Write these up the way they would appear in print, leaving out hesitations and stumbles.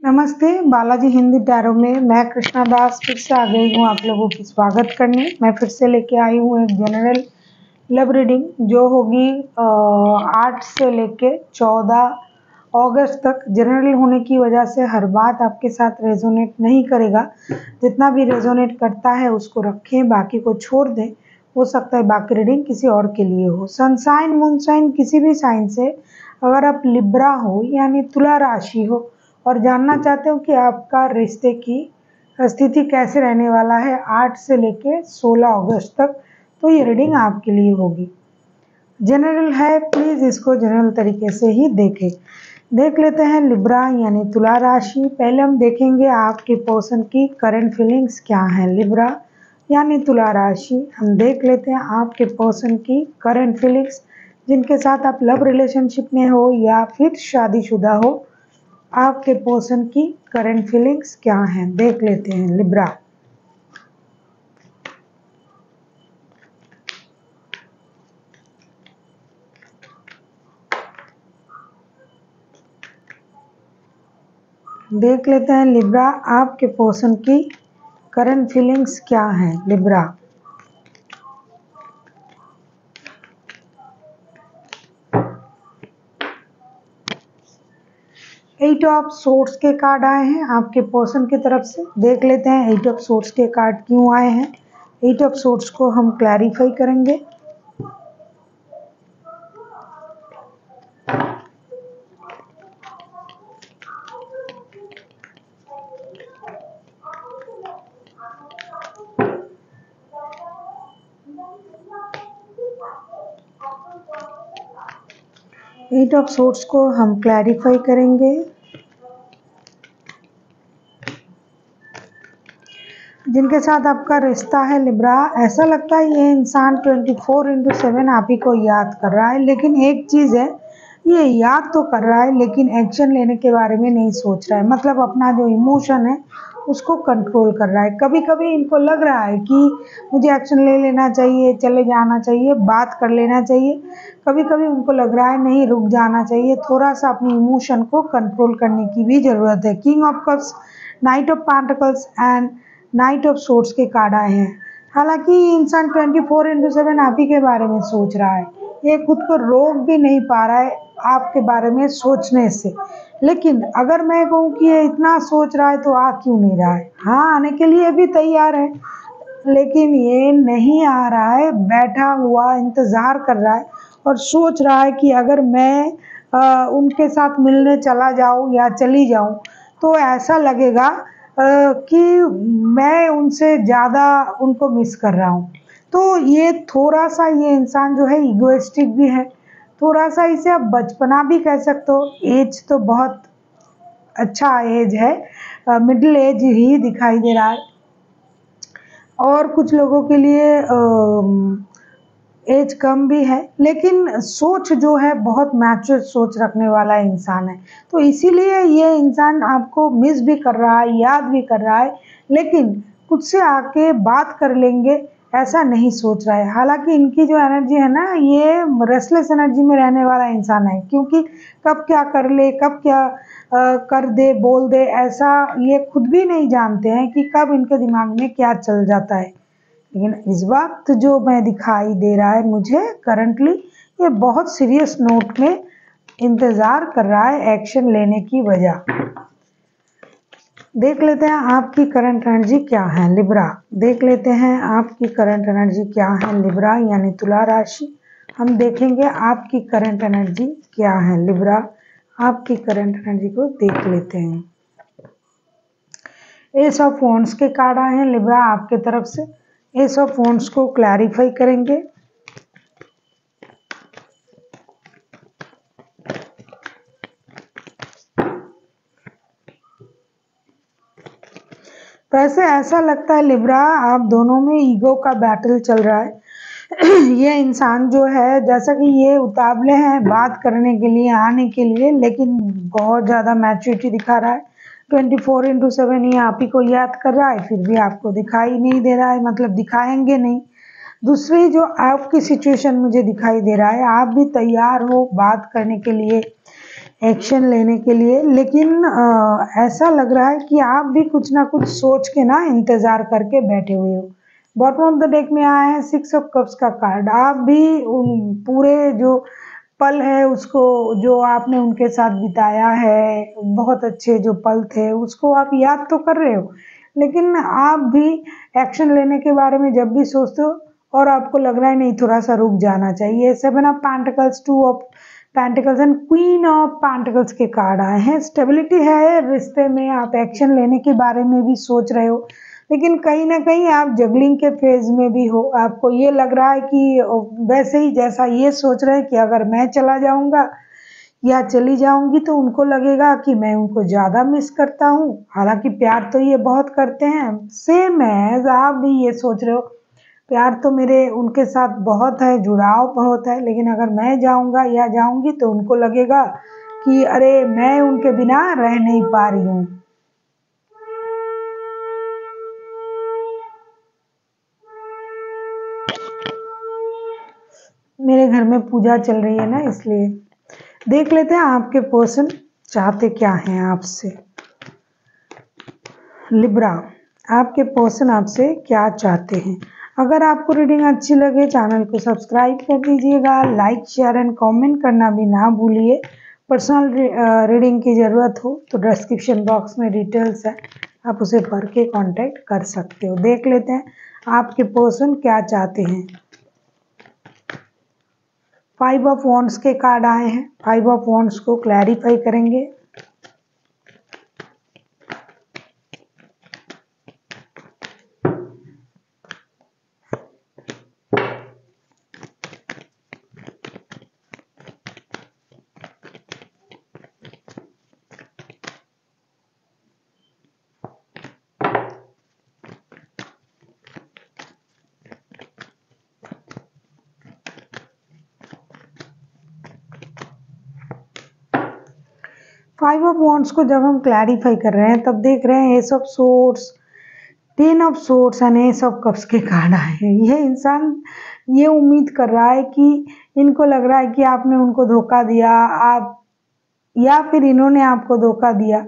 नमस्ते, बालाजी हिंदी टैरो में मैं कृष्णा दास फिर से आ गई हूँ आप लोगों की स्वागत करने। मैं फिर से लेके आई हूँ एक जनरल लव रीडिंग जो होगी 8 से लेके 14 अगस्त तक। जनरल होने की वजह से हर बात आपके साथ रेजोनेट नहीं करेगा। जितना भी रेजोनेट करता है उसको रखें, बाकी को छोड़ दें। हो सकता है बाकी रीडिंग किसी और के लिए हो। सनसाइन मूनसाइन किसी भी साइन से अगर आप लिब्रा हो यानी तुला राशि हो और जानना चाहते हो कि आपका रिश्ते की स्थिति कैसे रहने वाला है 8 से लेके 16 अगस्त तक, तो ये रीडिंग आपके लिए होगी। जनरल है, प्लीज़ इसको जनरल तरीके से ही देखें। देख लेते हैं लिब्रा यानी तुला राशि। पहले हम देखेंगे आपके पर्सन की करंट फीलिंग्स क्या है। लिब्रा यानी तुला राशि, हम देख लेते हैं आपके पर्सन की करंट फीलिंग्स, जिनके साथ आप लव रिलेशनशिप में हो या फिर शादीशुदा हो। आपके पर्सन की करंट फीलिंग्स क्या हैं, देख लेते हैं लिब्रा। देख लेते हैं लिब्रा, आपके पर्सन की करंट फीलिंग्स क्या हैं लिब्रा। एट ऑफ सोर्ड्स के कार्ड आए हैं आपके पर्सन की तरफ से। देख लेते हैं एट ऑफ सोर्ड्स के कार्ड क्यों आए हैं। एट ऑफ सोर्ड्स को हम क्लैरिफाई करेंगे। एट ऑफ सोर्ड्स को हम क्लैरिफाई करेंगे। जिनके साथ आपका रिश्ता है लिब्रा, ऐसा लगता है ये इंसान 24/7 आप ही को याद कर रहा है। लेकिन एक चीज़ है, ये याद तो कर रहा है लेकिन एक्शन लेने के बारे में नहीं सोच रहा है। मतलब अपना जो इमोशन है उसको कंट्रोल कर रहा है। कभी कभी इनको लग रहा है कि मुझे एक्शन ले लेना चाहिए, चले जाना चाहिए, बात कर लेना चाहिए। कभी कभी उनको लग रहा है नहीं, रुक जाना चाहिए, थोड़ा सा अपनी इमोशन को कंट्रोल करने की भी ज़रूरत है। King of cups, night of pentacles and night of swords के कार्ड आए हैं। हालांकि इंसान 24/7 आप ही के बारे में सोच रहा है, ये खुद को रोक भी नहीं पा रहा है आपके बारे में सोचने से। लेकिन अगर मैं कहूँ कि ये इतना सोच रहा है तो आ क्यों नहीं रहा है। हाँ, आने के लिए भी तैयार है लेकिन ये नहीं आ रहा है, बैठा हुआ इंतज़ार कर रहा है और सोच रहा है कि अगर मैं उनके साथ मिलने चला जाऊँ या चली जाऊँ तो ऐसा लगेगा कि मैं उनसे ज़्यादा उनको मिस कर रहा हूँ। तो ये थोड़ा सा ये इंसान जो है ईगोइस्टिक भी है, थोड़ा सा इसे आप बचपना भी कह सकते हो। एज तो बहुत अच्छा एज है, मिडिल एज ही दिखाई दे रहा है। और कुछ लोगों के लिए एज कम भी है, लेकिन सोच जो है बहुत मैच्योर सोच रखने वाला इंसान है। तो इसीलिए ये इंसान आपको मिस भी कर रहा है, याद भी कर रहा है, लेकिन खुद से आके बात कर लेंगे ऐसा नहीं सोच रहा है। हालांकि इनकी जो एनर्जी है ना, ये रेस्टलेस एनर्जी में रहने वाला इंसान है, क्योंकि कब क्या कर ले, कब क्या कर दे, बोल दे, ऐसा ये खुद भी नहीं जानते हैं कि कब इनके दिमाग में क्या चल जाता है। लेकिन इस वक्त जो मैं दिखाई दे रहा है मुझे करंटली, ये बहुत सीरियस नोट में इंतज़ार कर रहा है एक्शन लेने की वजह। देख लेते हैं आपकी करंट एनर्जी क्या है लिब्रा। देख लेते हैं आपकी करंट एनर्जी क्या है लिब्रा यानी तुला राशि। हम देखेंगे आपकी करंट एनर्जी क्या है लिब्रा। आपकी करंट एनर्जी को देख लेते हैं। एस ऑफ वॉन्ड्स के कार्ड आए हैं लिब्रा आपके तरफ से। एस ऑफ वॉन्ड्स को क्लैरिफाई करेंगे। वैसे ऐसा लगता है लिब्रा आप दोनों में ईगो का बैटल चल रहा है। ये इंसान जो है, जैसा कि ये उतावले हैं बात करने के लिए, आने के लिए, लेकिन बहुत ज़्यादा मैच्योरिटी दिखा रहा है। 24/7 ये आप ही को याद कर रहा है, फिर भी आपको दिखाई नहीं दे रहा है, मतलब दिखाएंगे नहीं। दूसरी जो आपकी सिचुएशन मुझे दिखाई दे रहा है, आप भी तैयार हो बात करने के लिए, एक्शन लेने के लिए, लेकिन ऐसा लग रहा है कि आप भी कुछ ना कुछ सोच के ना इंतज़ार करके बैठे हुए हो। बॉटम ऑफ द डेक में आया है 6 ऑफ कप्स का कार्ड। आप भी उन पूरे जो पल है उसको, जो आपने उनके साथ बिताया है, बहुत अच्छे जो पल थे उसको आप याद तो कर रहे हो, लेकिन आप भी एक्शन लेने के बारे में जब भी सोचते हो और आपको लग रहा है नहीं थोड़ा सा रुक जाना चाहिए। 7 of pentacles, 2 of pentacles and queen of pentacles के कार्ड आए हैं। स्टेबिलिटी है रिश्ते में, आप एक्शन लेने के बारे में भी सोच रहे हो, लेकिन कहीं ना कहीं आप जगलिंग के फेज में भी हो। आपको ये लग रहा है कि वैसे ही जैसा ये सोच रहे हैं कि अगर मैं चला जाऊंगा या चली जाऊंगी तो उनको लगेगा कि मैं उनको ज़्यादा मिस करता हूँ। हालांकि प्यार तो ये बहुत करते हैं, सेम है, आप भी ये सोच रहे हो प्यार तो मेरे उनके साथ बहुत है, जुड़ाव बहुत है, लेकिन अगर मैं जाऊंगा या जाऊंगी तो उनको लगेगा कि अरे मैं उनके बिना रह नहीं पा रही हूँ। मेरे घर में पूजा चल रही है ना, इसलिए। देख लेते हैं आपके पर्सन चाहते क्या हैं आपसे। लिब्रा, आपके पर्सन आपसे क्या चाहते हैं। अगर आपको रीडिंग अच्छी लगे चैनल को सब्सक्राइब कर दीजिएगा, लाइक शेयर एंड कमेंट करना भी ना भूलिए। पर्सनल रीडिंग की ज़रूरत हो तो डिस्क्रिप्शन बॉक्स में डिटेल्स है, आप उसे पढ़ के कांटेक्ट कर सकते हो। देख लेते हैं आपके पर्सन क्या चाहते हैं। 5 ऑफ वॉन्ड्स के कार्ड आए हैं। 5 ऑफ वॉन्ड्स को क्लैरिफाई करेंगे। फाइव ऑफ वॉन्ड्स को जब हम क्लैरिफाई कर रहे हैं तब देख रहे हैं S of swords, 10 of swords and S of cups के कार्ड आए हैं। ये इंसान ये उम्मीद कर रहा है कि इनको लग रहा है कि आपने उनको धोखा दिया, आप या फिर इन्होंने आपको धोखा दिया,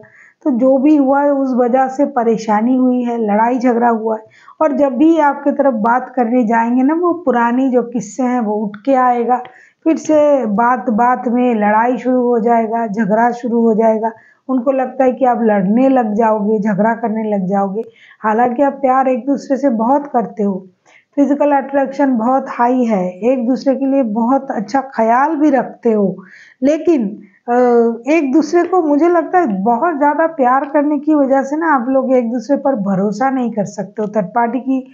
तो जो भी हुआ है उस वजह से परेशानी हुई है, लड़ाई झगड़ा हुआ है। और जब भी आपकी तरफ बात करने जाएंगे ना, वो पुरानी जो किस्से हैं वो उठ के आएगा, फिर से बात बात में लड़ाई शुरू हो जाएगा, झगड़ा शुरू हो जाएगा। उनको लगता है कि आप लड़ने लग जाओगे, झगड़ा करने लग जाओगे। हालांकि आप प्यार एक दूसरे से बहुत करते हो, फिजिकल अट्रैक्शन बहुत हाई है, एक दूसरे के लिए बहुत अच्छा ख्याल भी रखते हो, लेकिन एक दूसरे को मुझे लगता है बहुत ज़्यादा प्यार करने की वजह से ना आप लोग एक दूसरे पर भरोसा नहीं कर सकते हो। थर्ड पार्टी की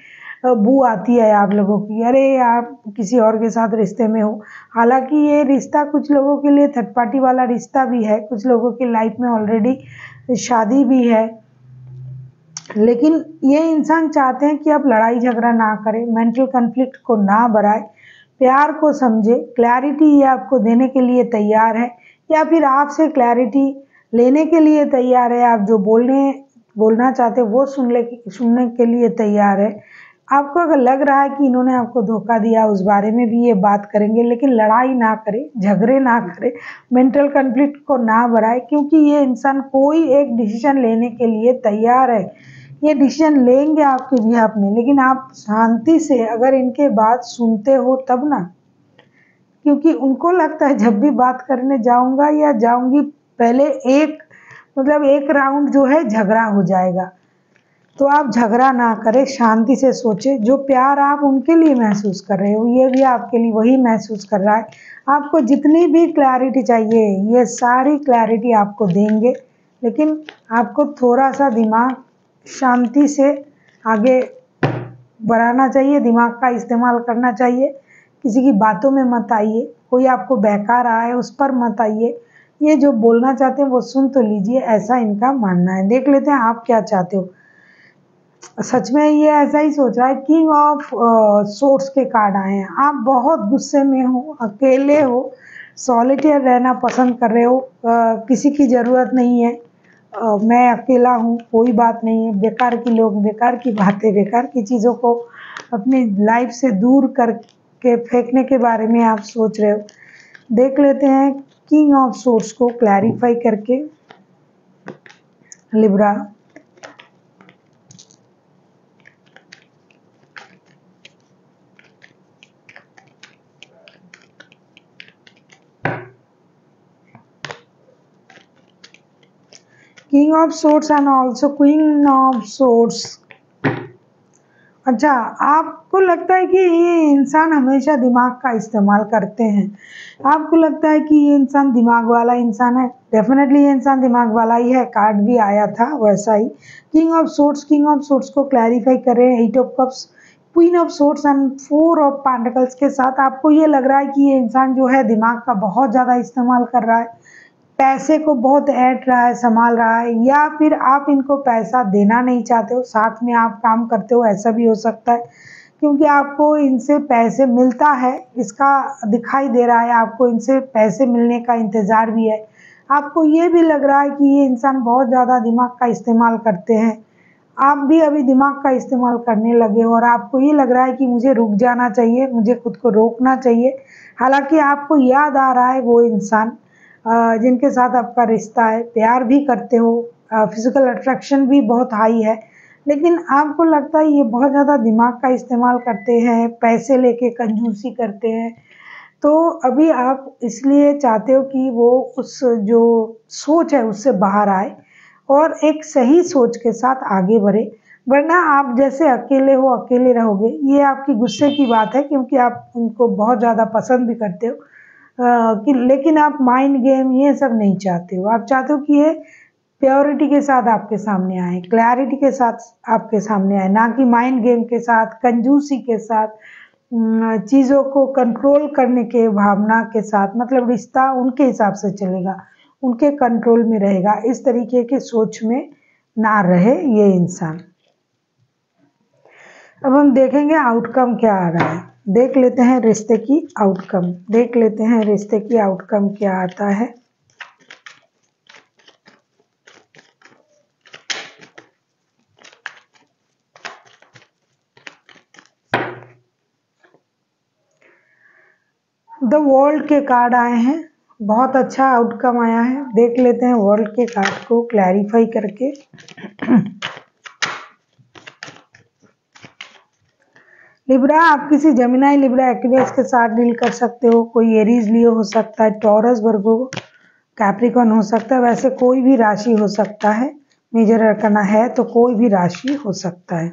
बू आती है आप लोगों की, अरे आप किसी और के साथ रिश्ते में हो। हालांकि ये रिश्ता कुछ लोगों के लिए थर्ड पार्टी वाला रिश्ता भी है, कुछ लोगों की लाइफ में ऑलरेडी शादी भी है, लेकिन ये इंसान चाहते हैं कि आप लड़ाई झगड़ा ना करें, मेंटल कॉन्फ्लिक्ट को ना बढ़ाए, प्यार को समझे। क्लैरिटी ये आपको देने के लिए तैयार है या फिर आपसे क्लैरिटी लेने के लिए तैयार है। आप जो बोलना चाहते हैं वो सुनने के लिए तैयार है। आपको अगर लग रहा है कि इन्होंने आपको धोखा दिया, उस बारे में भी ये बात करेंगे, लेकिन लड़ाई ना करे, झगड़े ना करे, मेंटल कॉन्फ्लिक्ट को ना बढ़ाए, क्योंकि ये इंसान कोई एक डिसीजन लेने के लिए तैयार है। ये डिसीजन लेंगे आपके बिहाफ में, लेकिन आप शांति से अगर इनके बात सुनते हो तब ना, क्योंकि उनको लगता है जब भी बात करने जाऊंगा या जाऊंगी पहले एक राउंड जो है झगड़ा हो जाएगा। तो आप झगड़ा ना करें, शांति से सोचे। जो प्यार आप उनके लिए महसूस कर रहे हो ये भी आपके लिए वही महसूस कर रहा है। आपको जितनी भी क्लैरिटी चाहिए ये सारी क्लैरिटी आपको देंगे, लेकिन आपको थोड़ा सा दिमाग शांति से आगे बढ़ाना चाहिए, दिमाग का इस्तेमाल करना चाहिए। किसी की बातों में मत आइए, कोई आपको बहका रहा है उस पर मत आइए। ये जो बोलना चाहते हैं वो सुन तो लीजिए, ऐसा इनका मानना है। देख लेते हैं आप क्या चाहते हो। सच में ये ऐसा ही सोच रहा है। किंग ऑफ सोर्ड्स के कार्ड आए हैं। आप बहुत गुस्से में हो, अकेले हो, सॉलिटेयर रहना पसंद कर रहे हो, किसी की ज़रूरत नहीं है, मैं अकेला हूँ, कोई बात नहीं है। बेकार की लोग, बेकार की बातें, बेकार की चीज़ों को अपनी लाइफ से दूर करके फेंकने के बारे में आप सोच रहे हो। देख लेते हैं किंग ऑफ सोर्स को क्लैरिफाई करके Libra. King of source and also queen of source. अच्छा, आपको लगता है कि ये इंसान हमेशा दिमाग का इस्तेमाल करते हैं, आपको लगता है कि ये इंसान दिमाग वाला इंसान है। डेफिनेटली ये इंसान दिमाग वाला ही है, कार्ड भी आया था वैसा ही। किंग ऑफ सोर्स को क्लैरिफाई कर रहे हैं, 8 of cups, queen of source and 4 of pentacles के साथ। आपको ये लग रहा है कि ये इंसान जो है दिमाग का बहुत ज़्यादा इस्तेमाल कर रहा है, पैसे को बहुत ऐंठ रहा है, संभाल रहा है, या फिर आप इनको पैसा देना नहीं चाहते हो, साथ में आप काम करते हो, ऐसा भी हो सकता है। क्योंकि आपको इनसे पैसे मिलता है, इसका दिखाई दे रहा है, आपको इनसे पैसे मिलने का इंतज़ार भी है। आपको ये भी लग रहा है कि ये इंसान बहुत ज़्यादा दिमाग का इस्तेमाल करते हैं, आप भी अभी दिमाग का इस्तेमाल करने लगे हो और आपको ये लग रहा है कि मुझे रुक जाना चाहिए, मुझे खुद को रोकना चाहिए। हालांकि आपको याद आ रहा है वो इंसान जिनके साथ आपका रिश्ता है, प्यार भी करते हो, फिजिकल अट्रैक्शन भी बहुत हाई है, लेकिन आपको लगता है ये बहुत ज़्यादा दिमाग का इस्तेमाल करते हैं, पैसे लेके कंजूसी करते हैं। तो अभी आप इसलिए चाहते हो कि वो उस जो सोच है उससे बाहर आए और एक सही सोच के साथ आगे बढ़े, वरना आप जैसे अकेले हो अकेले रहोगे। ये आपकी गुस्से की बात है, क्योंकि आप उनको बहुत ज़्यादा पसंद भी करते हो, कि लेकिन आप माइंड गेम ये सब नहीं चाहते हो। आप चाहते हो कि ये प्योरिटी के साथ आपके सामने आए, क्लैरिटी के साथ आपके सामने आए, ना कि माइंड गेम के साथ, कंजूसी के साथ, चीज़ों को कंट्रोल करने के भावना के साथ। मतलब रिश्ता उनके हिसाब से चलेगा, उनके कंट्रोल में रहेगा, इस तरीके की सोच में ना रहे ये इंसान। अब हम देखेंगे आउटकम क्या आ रहा है, देख लेते हैं रिश्ते की आउटकम, देख लेते हैं रिश्ते की आउटकम क्या आता है। द वर्ल्ड के कार्ड आए हैं, बहुत अच्छा आउटकम आया है। देख लेते हैं वर्ल्ड के कार्ड को क्लैरिफाई करके। लिब्रा, आप किसी जेमिनी, लिब्रा, एक्वेरियस के साथ डील कर सकते हो। कोई एरीज लियो हो सकता है, टॉरस, वर्गो, कैप्रिकॉर्न हो सकता है। वैसे कोई भी राशि हो सकता है, मेजर अरकाना है तो कोई भी राशि हो सकता है।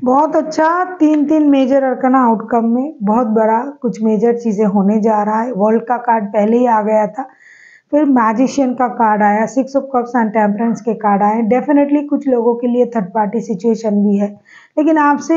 बहुत अच्छा, 3 मेजर अरकाना आउटकम में बहुत बड़ा कुछ मेजर चीज़ें होने जा रहा है। वर्ल्ड का कार्ड पहले ही आ गया था, फिर मैजिशियन का कार्ड आया, 6 ऑफ कप्स एंड टेम्परेंस के कार्ड आए। डेफिनेटली कुछ लोगों के लिए थर्ड पार्टी सिचुएशन भी है, लेकिन आपसे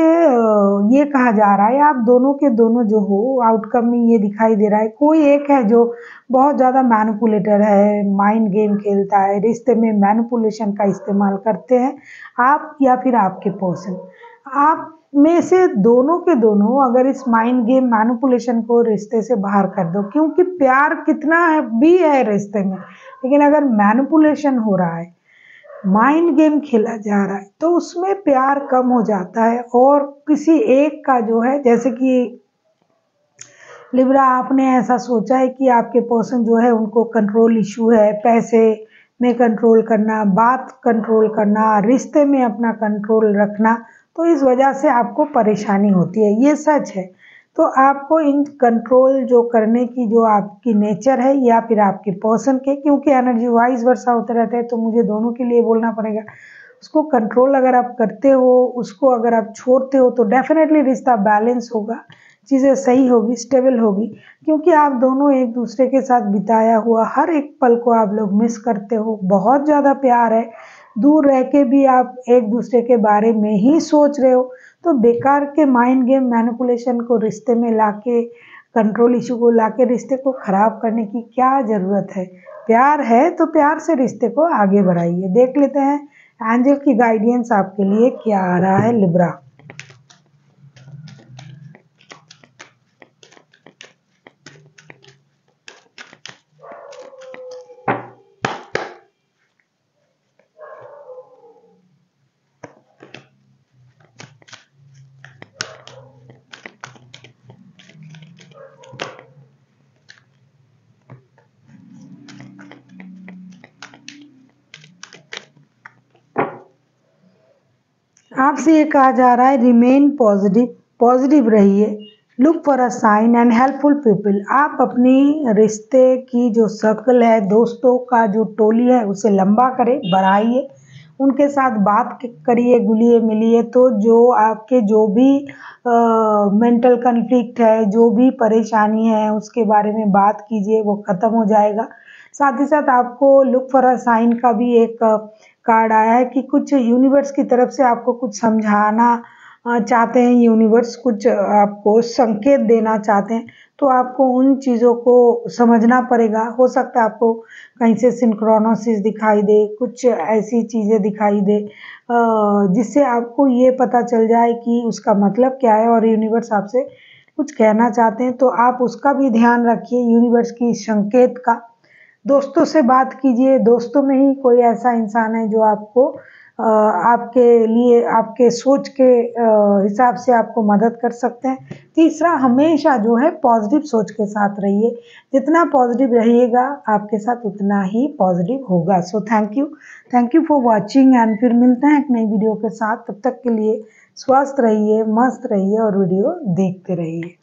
ये कहा जा रहा है आप दोनों के दोनों जो हो, आउटकम में ये दिखाई दे रहा है कोई एक है जो बहुत ज़्यादा मैनिपुलेटर है, माइंड गेम खेलता है, रिश्ते में मैनिपुलेशन का इस्तेमाल करते हैं, आप या फिर आपके पर्सन। आप में से दोनों के दोनों अगर इस माइंड गेम मैनिपुलेशन को रिश्ते से बाहर कर दो, क्योंकि प्यार कितना है भी है रिश्ते में, लेकिन अगर मैनिपुलेशन हो रहा है, माइंड गेम खेला जा रहा है, तो उसमें प्यार कम हो जाता है। और किसी एक का जो है, जैसे कि लिब्रा, आपने ऐसा सोचा है कि आपके पर्सन जो है उनको कंट्रोल इशू है, पैसे में कंट्रोल करना, बात कंट्रोल करना, रिश्ते में अपना कंट्रोल रखना, तो इस वजह से आपको परेशानी होती है, ये सच है। तो आपको इन कंट्रोल जो करने की जो आपकी नेचर है, या फिर आपके पर्सन के, क्योंकि एनर्जी वाइज वर्षा होते रहते हैं तो मुझे दोनों के लिए बोलना पड़ेगा, उसको कंट्रोल अगर आप करते हो, उसको अगर आप छोड़ते हो, तो डेफिनेटली रिश्ता बैलेंस होगा, चीज़ें सही होगी, स्टेबल होगी। क्योंकि आप दोनों एक दूसरे के साथ बिताया हुआ हर एक पल को आप लोग मिस करते हो, बहुत ज़्यादा प्यार है, दूर रह के भी आप एक दूसरे के बारे में ही सोच रहे हो। तो बेकार के माइंड गेम मैनिपुलेशन को रिश्ते में लाके, कंट्रोल इशू को लाके रिश्ते को ख़राब करने की क्या ज़रूरत है। प्यार है तो प्यार से रिश्ते को आगे बढ़ाइए। देख लेते हैं एंजल की गाइडेंस आपके लिए क्या आ रहा है लिब्रा। आपसे ये कहा जा रहा है रिमेन पॉजिटिव, पॉजिटिव रहिए, look for a sign and helpful people. आप अपनी रिश्ते की जो सर्कल है, दोस्तों का जो टोली है, उसे लंबा करें, बढ़ाइए, उनके साथ बात करिए, घुलिए मिलिए, तो जो आपके जो भी मेंटल कन्फ्लिक्ट है, जो भी परेशानी है, उसके बारे में बात कीजिए, वो ख़त्म हो जाएगा। साथ ही साथ आपको लुक फॉर अ साइन का भी एक कार्ड आया है कि कुछ यूनिवर्स की तरफ से आपको कुछ समझाना चाहते हैं, यूनिवर्स कुछ आपको संकेत देना चाहते हैं, तो आपको उन चीज़ों को समझना पड़ेगा। हो सकता है आपको कहीं से सिंक्रोनोसिस दिखाई दे, कुछ ऐसी चीज़ें दिखाई दे जिससे आपको ये पता चल जाए कि उसका मतलब क्या है और यूनिवर्स आपसे कुछ कहना चाहते हैं, तो आप उसका भी ध्यान रखिए, यूनिवर्स की संकेत का। दोस्तों से बात कीजिए, दोस्तों में ही कोई ऐसा इंसान है जो आपको आपके लिए आपके सोच के हिसाब से आपको मदद कर सकते हैं। तीसरा, हमेशा जो है पॉजिटिव सोच के साथ रहिए, जितना पॉजिटिव रहिएगा आपके साथ उतना ही पॉजिटिव होगा। So thank you for watching and फिर मिलते हैं एक नई वीडियो के साथ। तब तक के लिए स्वस्थ रहिए, मस्त रहिए और वीडियो देखते रहिए।